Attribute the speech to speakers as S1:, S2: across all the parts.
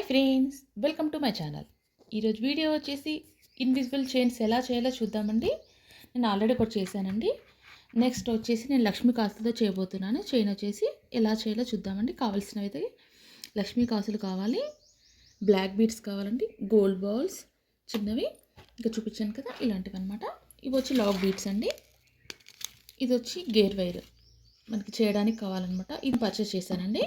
S1: Hi friends, welcome to my channel. ఈరోజు video వచ్చేసి invisible chains ఎలా చేయాలో చూద్దామండి. నేను ఆల్రెడీ ఒకటి చేశానండి. నెక్స్ట్ వచ్చేసి నేను లక్ష్మీ కాసులతో చేయబోతున్నాను. చైన్ వచ్చేసి ఎలా చేయాలో చూద్దామండి. కావాల్సినవి అయితే లక్ష్మీ కాసులు కావాలి, బ్లాక్ బీడ్స్ కావాలండి, గోల్డ్ బాల్స్ చిన్నవి ఇంకా చూపించాను కదా ఇలాంటివి అనమాట. ఇవి వచ్చి లాక్ బీడ్స్ అండి. ఇది వచ్చి గేర్ వైర్ మనకి చేయడానికి కావాలన్నమాట. ఇది పర్చేస్ చేశానండి.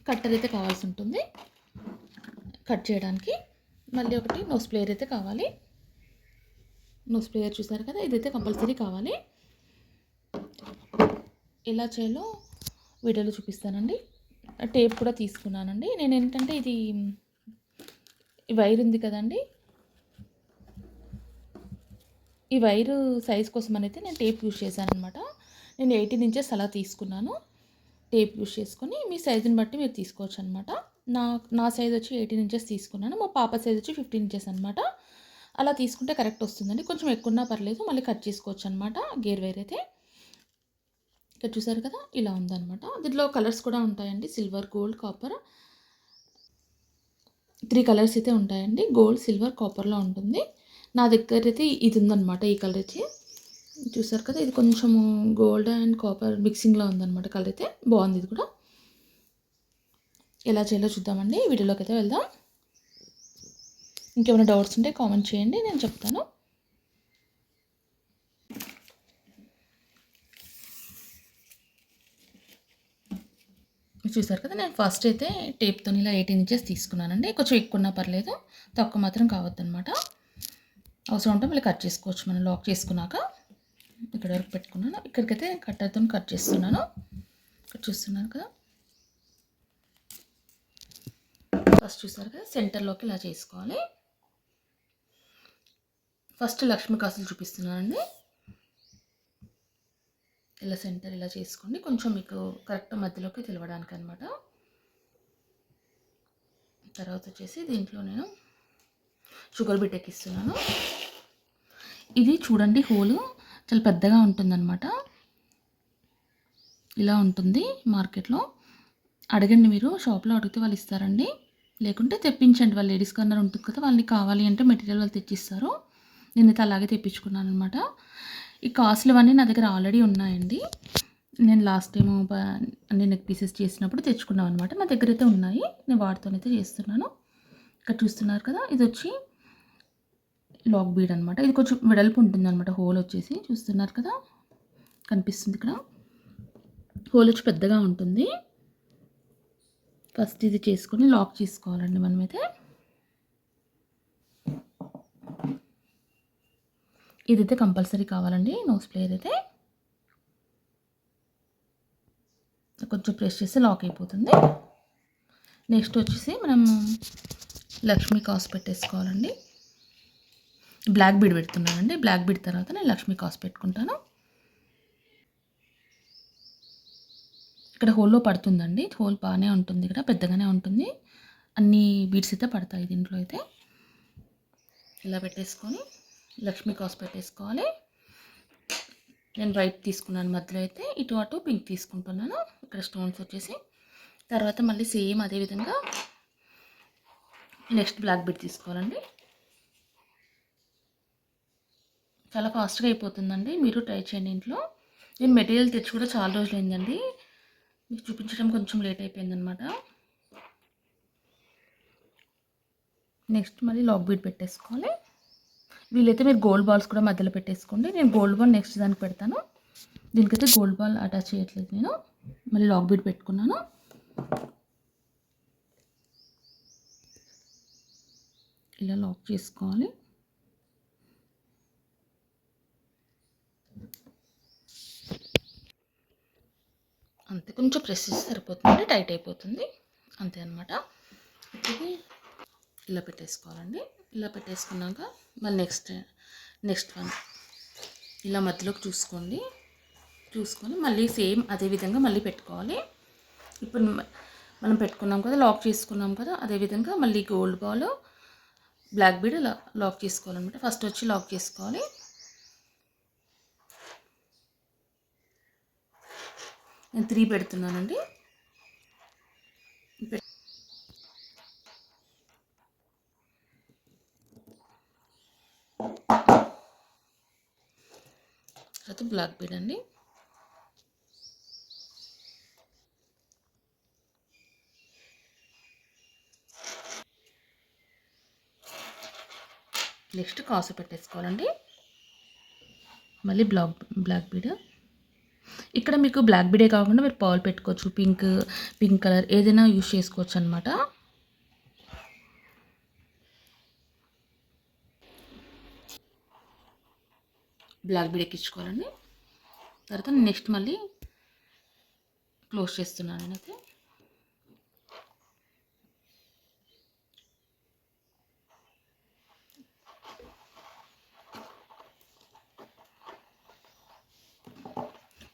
S1: కట్టర్ అయితే కావాల్సి ఉంటుంది కట్ చేయడానికి. మళ్ళీ ఒకటి నోస్ ప్లేయర్ అయితే కావాలి. నోస్ ప్లేయర్ చూసారు కదా, ఇదైతే కంపల్సరీ కావాలి. ఎలా చేయాలో వీడియోలో చూపిస్తానండి. టేప్ కూడా తీసుకున్నానండి. నేను ఏంటంటే ఇది వైర్ ఉంది కదండి, ఈ వైరు సైజ్ కోసం అయితే నేను టేప్ యూజ్ చేశాను అనమాట. నేను 18 ఇంచెస్ అలా తీసుకున్నాను. టేప్ యూజ్ చేసుకొని మీ సైజుని బట్టి మీరు తీసుకోవచ్చు అనమాట. నా సైజ్ వచ్చి 18 ఇంచెస్ తీసుకున్నాను. మా పాప సైజ్ వచ్చి 15 ఇంచెస్ అనమాట. అలా తీసుకుంటే కరెక్ట్ వస్తుందండి. కొంచెం ఎక్కువన్నా పర్లేదు, మళ్ళీ కట్ చేసుకోవచ్చు అనమాట. గేర్ వైర్ అయితే ఇక్కడ చూసారు కదా, ఇలా ఉందన్నమాట. దీంట్లో కలర్స్ కూడా ఉంటాయండి, సిల్వర్, గోల్డ్, కాపర్. 3 కలర్స్ అయితే ఉంటాయండి. గోల్డ్, సిల్వర్, కాపర్లో ఉంటుంది. నా దగ్గర అయితే ఇది ఉందన్నమాట. ఈ కలర్ అయితే చూసారు కదా, ఇది కొంచెం గోల్డ్ అండ్ కాపర్ మిక్సింగ్లో ఉందన్నమాట. కలర్ అయితే బాగుంది. ఇది కూడా ఎలా చేయాలో చూద్దామండి. వీడియోలోకి అయితే వెళ్దాం. ఇంకేమైనా డౌట్స్ ఉంటే కామెంట్ చేయండి, నేను చెప్తాను. చూసారు కదా, నేను ఫస్ట్ అయితే టేప్తో ఇలా 18 ఇంచెస్ తీసుకున్నానండి. కొంచెం ఎక్కువన్నా పర్లేదు, తక్కువ మాత్రం కావద్దు అనమాట. అవసరం ఉంటే మళ్ళీ కట్ చేసుకోవచ్చు మనం లాక్ చేసుకున్నాక. ఇక్కడ వరకు పెట్టుకున్నాను. ఇక్కడికైతే కట్టర్తో కట్ చేస్తున్నాను. ఇక్కడ చూస్తున్నారు కదా, ఫస్ట్ చూసారు కదా, సెంటర్లోకి ఇలా చేసుకోవాలి. ఫస్ట్ లక్ష్మీ కాసులు చూపిస్తున్నానండి. ఇలా సెంటర్ ఇలా చేసుకోండి, కొంచెం మీకు కరెక్ట్ మధ్యలోకి తెలవడానికి అనమాట. తర్వాత వచ్చేసి దీంట్లో నేను షుగర్ బీట్ ఎక్కిస్తున్నాను. ఇది చూడండి, హోలు చాలా పెద్దగా ఉంటుందన్నమాట. ఇలా ఉంటుంది మార్కెట్లో. అడగండి, మీరు షాప్లో అడిగితే వాళ్ళు ఇస్తారండి. లేకుంటే తెప్పించండి, వాళ్ళు లేడీస్ కార్నర్ ఉంటుంది కదా, వాళ్ళని కావాలి అంటే మెటీరియల్ వాళ్ళు తెచ్చిస్తారు. నేనైతే అలాగే తెప్పించుకున్నాను అనమాట. ఈ కాస్ట్లు అవన్నీ నా దగ్గర ఆల్రెడీ ఉన్నాయండి. నేను లాస్ట్ టైము అన్ని నెక్ పీసెస్ చేసినప్పుడు తెచ్చుకున్నాను అనమాట. నా దగ్గర అయితే ఉన్నాయి, నేను వాటితోనైతే చేస్తున్నాను. ఇక్కడ చూస్తున్నారు కదా, ఇది వచ్చి లాక్ బీడ్ అనమాట. ఇది కొంచెం వెడల్పు ఉంటుంది అనమాట. హోల్ వచ్చేసి చూస్తున్నారు కదా, కనిపిస్తుంది ఇక్కడ. హోల్ వచ్చి పెద్దగా ఉంటుంది. ఫస్ట్ ఇది చేసుకొని లాక్ చేసుకోవాలండి మనమైతే. ఇదైతే కంపల్సరీ కావాలండి. నోస్ ప్లేయర్ అయితే కొంచెం ప్రెస్ చేస్తే లాక్ అయిపోతుంది. నెక్స్ట్ వచ్చేసి మనం లక్ష్మీ కాస్ పెట్టేసుకోవాలండి. బ్లాక్ బీడ్ పెడుతున్నానండి. బ్లాక్ బీడ్ తర్వాత నేను లక్ష్మీ కాస్ పెట్టుకుంటాను. ఇక్కడ హోల్లో పడుతుందండి. హోల్ బాగానే ఉంటుంది, ఇక్కడ పెద్దగానే ఉంటుంది. అన్ని బీడ్స్ అయితే పడతాయి దీంట్లో అయితే. ఇలా పెట్టేసుకొని లక్ష్మీ కాస్ పెట్టేసుకోవాలి. నేను వైట్ తీసుకున్నాను మధ్యలో అయితే, ఇటు అటు పింక్ తీసుకుంటున్నాను. ఇక్కడ స్టోన్స్ వచ్చేసి తర్వాత మళ్ళీ సేమ్ అదేవిధంగా నెక్స్ట్ బ్లాక్ బీడ్ తీసుకోవాలండి. చాలా ఫాస్ట్గా అయిపోతుందండి, మీరు ట్రై చేయండి ఇంట్లో. నేను మెటీరియల్ తెచ్చి కూడా చాలా రోజులు అయిందండి, మీకు చూపించడం కొంచెం లేట్ అయిపోయిందనమాట. నెక్స్ట్ మళ్ళీ లాక్ బీడ్ పెట్టేసుకోవాలి. వీలైతే మీరు గోల్డ్ బాల్స్ కూడా మధ్యలో పెట్టేసుకోండి. నేను గోల్డ్ బాల్ నెక్స్ట్ దానికి పెడతాను. దీనికైతే గోల్డ్ బాల్ అటాచ్ చేయట్లేదు నేను. మళ్ళీ లాక్ బీడ్ పెట్టుకున్నాను. ఇలా లాక్ చేసుకోవాలి. అంతే, కొంచెం ప్రెస్ చేస్తే సరిపోతుంది, టైట్ అయిపోతుంది అంతే అనమాట. ఇది ఇలా పెట్టేసుకోవాలండి. ఇలా పెట్టేసుకున్నాక మళ్ళీ నెక్స్ట్ వన్ ఇలా మధ్యలోకి చూసుకొని మళ్ళీ సేమ్ అదేవిధంగా మళ్ళీ పెట్టుకోవాలి. ఇప్పుడు మనం పెట్టుకున్నాం కదా, లాక్ చేసుకున్నాం కదా, అదేవిధంగా మళ్ళీ gold ball black bead lock చేసుకోవాలన్నమాట. ఫస్ట్ వచ్చి లాక్ చేసుకోవాలి. నేను 3 పెడుతున్నానండి. తర్వాత బ్లాక్ బీడ్ అండి. నెక్స్ట్ కాసు పెట్టేసుకోవాలండి. మళ్ళీ బ్లాక్ బీడ్. ఇక్కడ మీకు బ్లాక్ బీడే కాకుండా మీరు పర్ల్ పెట్టుకోవచ్చు. పింక్ కలర్ ఏదైనా యూస్ చేసుకోవచ్చు అనమాట. బ్లాక్ బీడ్ ఎక్కించుకోవాలండి. తర్వాత నెక్స్ట్ మళ్ళీ క్లోజ్ చేస్తున్నాను నేనైతే.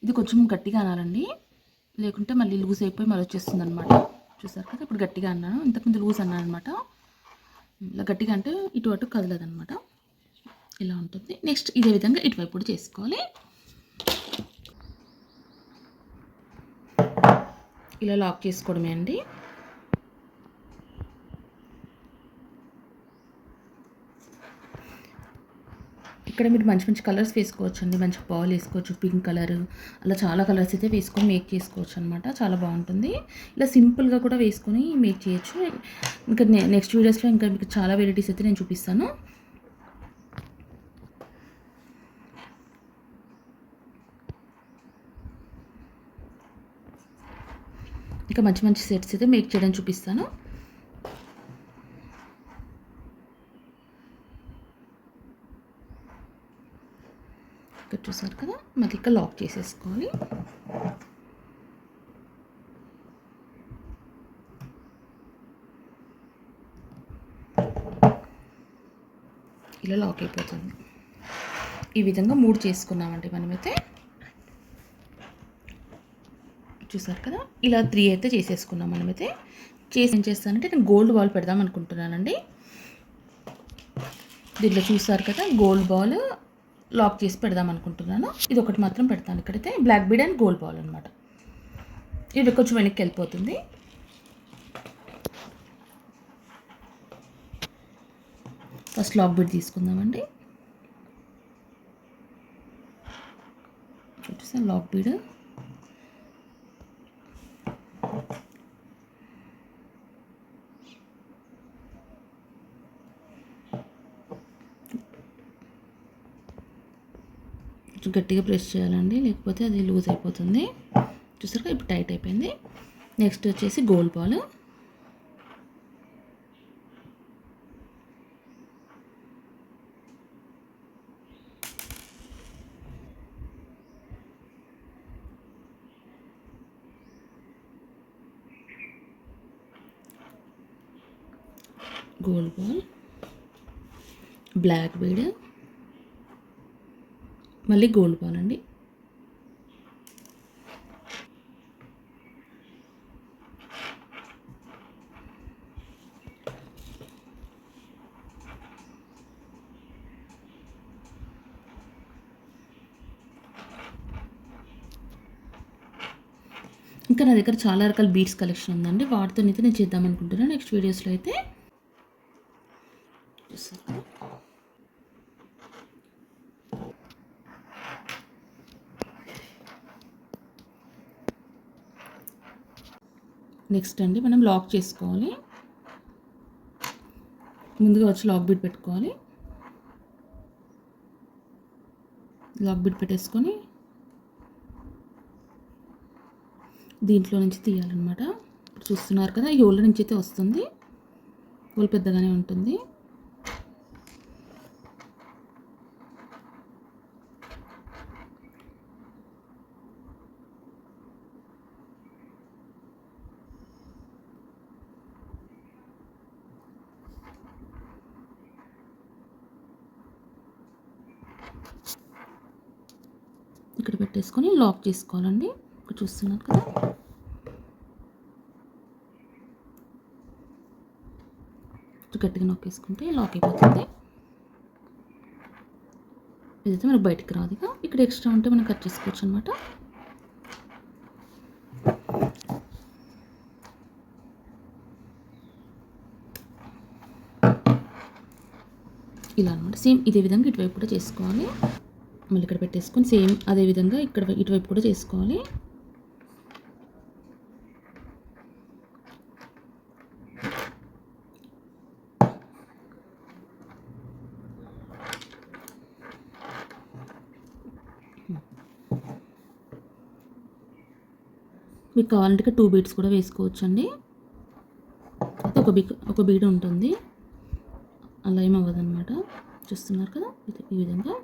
S1: ఇది కొంచెం గట్టిగా అనాలండి, లేకుంటే మళ్ళీ లూజ్ అయిపోయి మళ్ళీ వచ్చేస్తుంది అనమాట. చూసారు కదా, ఇప్పుడు గట్టిగా అన్నాను, ఇంతకుముందు లూజ్ అన్నాను అనమాట. ఇలా గట్టిగా అంటే ఇటు అటు కదలదనమాట, ఇలా ఉంటుంది. నెక్స్ట్ ఇదే విధంగా ఇటువైపు కూడా చేసుకోవాలి. ఇలా లాక్ చేసుకోవడమే అండి. ఇక్కడ మీరు మంచి మంచి కలర్స్ వేసుకోవచ్చు అండి. మంచి పర్ల్ వేసుకోవచ్చు, పింక్ కలర్, అలా చాలా కలర్స్ అయితే వేసుకొని మేక్ చేసుకోవచ్చు అనమాట. చాలా బాగుంటుంది. ఇలా సింపుల్గా కూడా వేసుకొని మేక్ చేయొచ్చు. ఇంకా నెక్స్ట్ వీడియోస్లో ఇంకా మీకు చాలా వెరైటీస్ అయితే నేను చూపిస్తాను. ఇంకా మంచి మంచి సెట్స్ అయితే మేక్ చేయడం చూపిస్తాను. ఇక్కడ చూసారు కదా, మళ్ళీ ఇక్కడ లాక్ చేసేసుకోవాలి. ఇలా లాక్ అయిపోతుంది. ఈ విధంగా 3 చేసుకున్నామండి మనమైతే. చూసారు కదా, ఇలా 3 అయితే చేసేసుకున్నాం మనమైతే. ఏం చేస్తానంటే నేను గోల్డ్ బాల్ పెడదాం అనుకుంటున్నానండి. దీంట్లో చూసారు కదా, గోల్డ్ బాల్ లాక్ చేసి పెడదాం అనుకుంటున్నాను. ఇది ఒకటి మాత్రం పెడతాను. ఇక్కడైతే black bead and gold ball అనమాట. ఇది కొంచెం వెనక్కి వెళ్ళిపోతుంది. ఫస్ట్ లాక్ బీడ్ తీసుకుందామండి. చూసాను లాక్ బీడ్. గట్టిగా ప్రెస్ చేయాలండి, లేకపోతే అది లూజ్ అయిపోతుంది. చూసారుగా, ఇప్పుడు టైట్ అయిపోయింది. నెక్స్ట్ వచ్చేసి gold ball. Gold ball, black bead, మళ్ళీ గోల్డ్ బాల్ అండి. ఇంకా నా దగ్గర చాలా రకాల బీడ్స్ కలెక్షన్ ఉందండి. వాటితో అయితే నేను చేద్దాం అనుకుంటున్నాను నెక్స్ట్ వీడియోస్లో అయితే. నెక్స్ట్ అండి మనం లాక్ చేసుకోవాలి. ముందుగా వచ్చి లాక్ బీడ్ పెట్టుకోవాలి. లాక్ బీడ్ పెట్టేసుకొని దీంట్లో నుంచి తీయాలన్నమాట. ఇప్పుడు చూస్తున్నారు కదా, ఈ హోల్ నుంచి అయితే వస్తుంది. హోల్ పెద్దగానే ఉంటుంది. ఇక్కడ పెట్టేసుకొని లాక్ చేసుకోవాలండి. ఇక్కడ చూస్తున్నారు కదా, గట్టిగా నొక్కేసుకుంటే లాక్ అయిపోతుంది. ఇదైతే మనకు బయటకు రాదు. ఇక్కడ ఎక్స్ట్రా ఉంటే మనం కట్ చేసుకోవచ్చు అనమాట. ఇలా అనమాట. సేమ్ ఇదే విధంగా ఇటువైపు కూడా చేసుకోవాలి. మళ్ళీ ఇక్కడ పెట్టేసుకొని సేమ్ అదేవిధంగా ఇక్కడ ఇటువైపు కూడా చేసుకోవాలి. మీకు కావాలంటే 2 బీడ్స్ కూడా వేసుకోవచ్చండి. ఒక బీడ్ ఉంటుంది, అలా ఏం అవ్వదన్నమాట. చూస్తున్నారు కదా, ఈ విధంగా.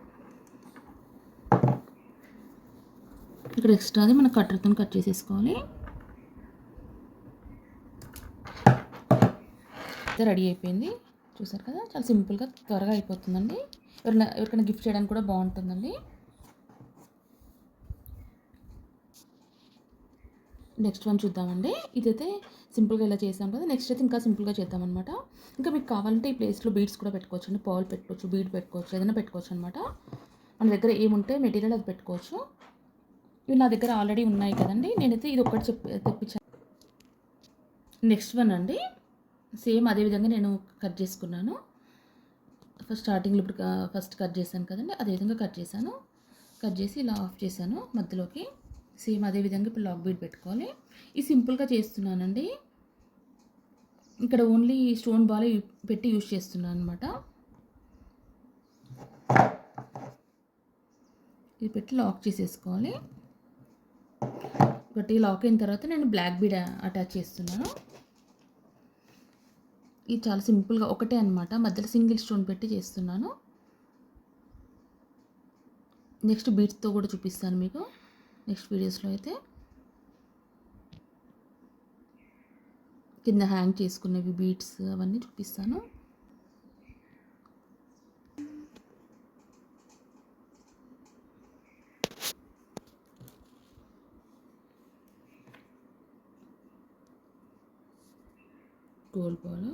S1: ఇక్కడ ఎక్స్ట్రాది మన కట్టర్తో కట్ చేసేసుకోవాలి. రెడీ అయిపోయింది. చూసారు కదా, చాలా సింపుల్గా త్వరగా అయిపోతుందండి. ఎవరికైనా గిఫ్ట్ చేయడానికి కూడా బాగుంటుందండి. నెక్స్ట్ వన్ చూద్దామండి. ఇదైతే సింపుల్గా ఇలా చేసాం కదా, నెక్స్ట్ అయితే ఇంకా సింపుల్గా చేద్దామన్నమాట. ఇంకా మీకు కావాలంటే ఈ ప్లేస్లో బీడ్స్ కూడా పెట్టుకోవచ్చు అండి. పర్ల్ పెట్టుకోవచ్చు, బీడ్ పెట్టుకోవచ్చు, ఏదైనా పెట్టుకోవచ్చు అనమాట. మన దగ్గర ఏముంటే మెటీరియల్ అది పెట్టుకోవచ్చు. ఇవి నా దగ్గర ఆల్రెడీ ఉన్నాయి కదండి, నేనైతే ఇది ఒక్కటి తెప్పించాను. నెక్స్ట్ వన్ అండి, సేమ్ అదేవిధంగా నేను కట్ చేసుకున్నాను. స్టార్టింగ్లో ఇప్పుడు ఫస్ట్ కట్ చేశాను కదండి, అదేవిధంగా కట్ చేశాను. కట్ చేసి ఇలా ఆఫ్ చేశాను మధ్యలోకి. సేమ్ అదేవిధంగా ఇప్పుడు లాక్ బీడ్ పెట్టుకోవాలి. ఇది సింపుల్గా చేస్తున్నానండి. ఇక్కడ ఓన్లీ స్టోన్ బాల్ పెట్టి యూజ్ చేస్తున్నాను అనమాట. ఇది పెట్టి లాక్ చేసేసుకోవాలి. ఒకటి లాక్ అయిన తర్వాత నేను బ్లాక్ బీడ్ అటాచ్ చేస్తున్నాను. ఇది చాలా సింపుల్గా ఒకటే అనమాట, మధ్యలో సింగిల్ స్టోన్ పెట్టి చేస్తున్నాను. నెక్స్ట్ బీడ్స్తో కూడా చూపిస్తాను మీకు నెక్స్ట్ వీడియోస్లో. అయితే కింద హ్యాంగ్ చేసుకునేవి బీడ్స్ అవన్నీ చూపిస్తాను. గోల్డ్ బాల్,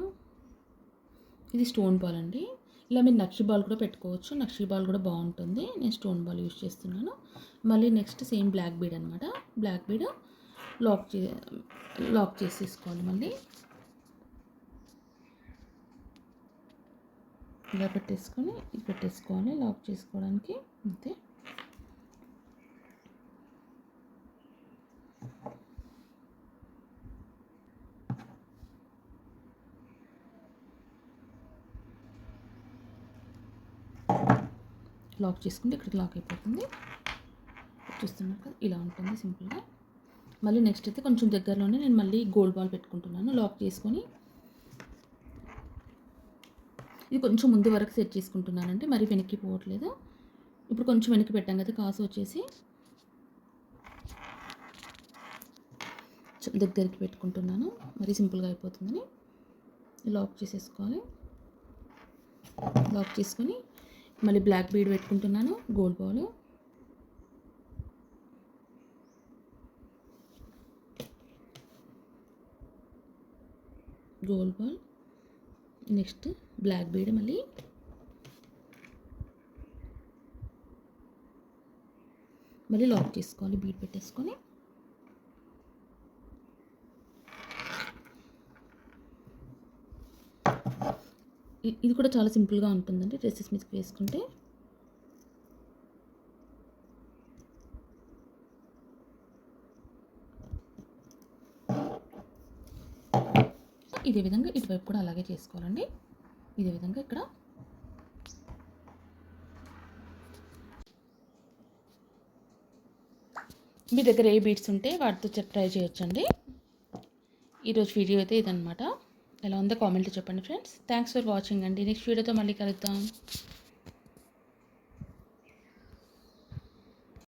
S1: ఇది స్టోన్ బాల్ అండి. ఇలా మీరు నక్షి బాల్ కూడా పెట్టుకోవచ్చు, నక్షి బాల్ కూడా బాగుంటుంది. నేను స్టోన్ బాల్ యూజ్ చేస్తున్నాను. మళ్ళీ నెక్స్ట్ సేమ్ బ్లాక్ బీడ్ అనమాట. బ్లాక్ బీడ్ లాక్ చేసేసుకోవాలి. మళ్ళీ ఇలా పెట్టేసుకొని ఇది పెట్టేసుకోవాలి లాక్ చేసుకోవడానికి, అంతే. లాక్ చేసుకుంటే ఇక్కడికి లాక్ అయిపోతుంది. చూస్తున్నారు కదా, ఇలా ఉంటుంది సింపుల్గా. మళ్ళీ నెక్స్ట్ అయితే కొంచెం దగ్గరలోనే నేను మళ్ళీ గోల్డ్ బాల్ పెట్టుకుంటున్నాను. లాక్ చేసుకొని ఇది కొంచెం ముందు వరకు సెట్ చేసుకుంటున్నానంటే మరి వెనక్కి పోవట్లేదు. ఇప్పుడు కొంచెం వెనక్కి పెట్టాం కదా, కాసు వచ్చేసి దగ్గరికి పెట్టుకుంటున్నాను. మరి సింపుల్గా అయిపోతుందని లాక్ చేసేసుకోవాలి. లాక్ చేసుకొని మళ్ళీ బ్లాక్ బీడ్ పెట్టుకుంటున్నాను. Gold ball, gold ball, next black bead, మళ్ళీ లాక్ చేసుకోవాలి బీడ్ పెట్టేసుకొని. ఇది కూడా చాలా సింపుల్గా ఉంటుందండి డ్రెస్సెస్ మీదకి వేసుకుంటే. ఇదే విధంగా ఇటువైపు కూడా అలాగే చేసుకోవాలండి. ఇదే విధంగా ఇక్కడ మీ దగ్గర ఏ బీడ్స్ ఉంటే వాటితో ట్రై చేయొచ్చండి. ఈరోజు వీడియో అయితే ఇదనమాట. ఎలా ఉందో కామెంట్లో చెప్పండి ఫ్రెండ్స్. థ్యాంక్స్ ఫర్ వాచింగ్ అండి. నెక్స్ట్ వీడియోతో మళ్ళీ కలుద్దాం.